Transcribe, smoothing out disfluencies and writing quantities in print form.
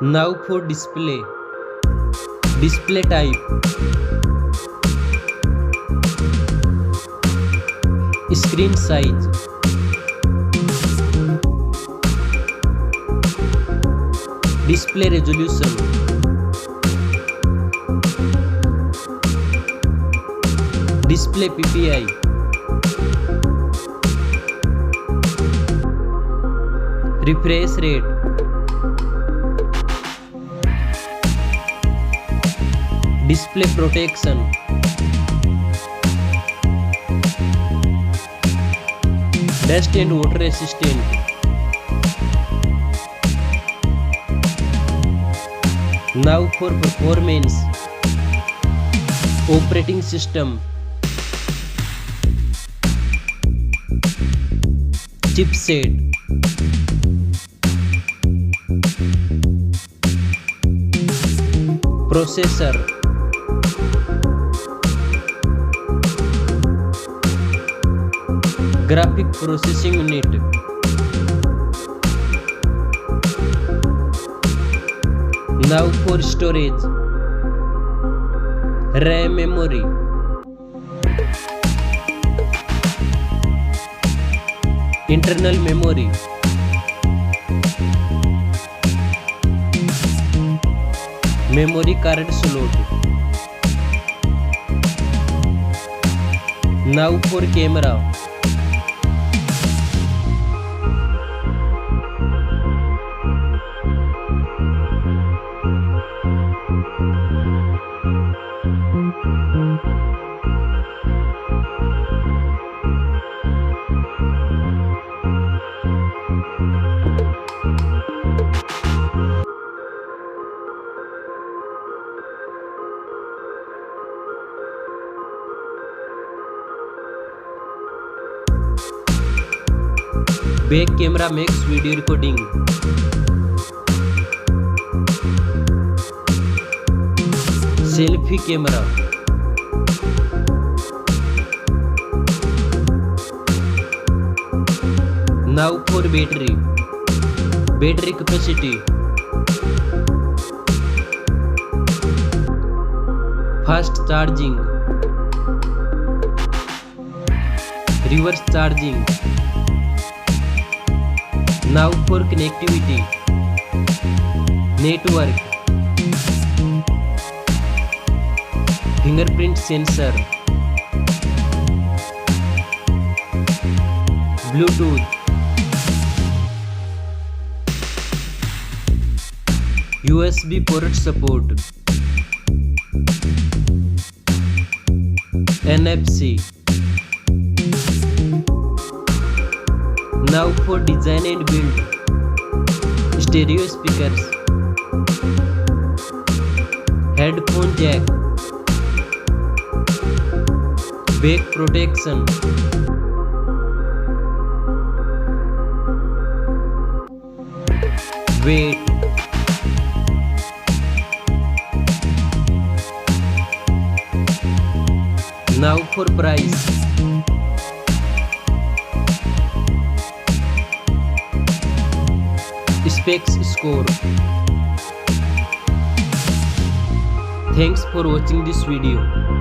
Now for display type, screen size, display resolution, display PPI, refresh rate, display protection, dust and water resistant, now for performance, operating system, chipset, processor, graphic processing unit, now for storage, RAM memory, internal memory, memory card slot, now for camera, back camera makes video recording, selfie camera, now for battery capacity, fast charging, reverse charging, now for connectivity, network, fingerprint sensor, Bluetooth, USB port support, NFC. Now for design and build, stereo speakers, headphone jack, back protection, weight, now for price, specs score. Thanks for watching this video.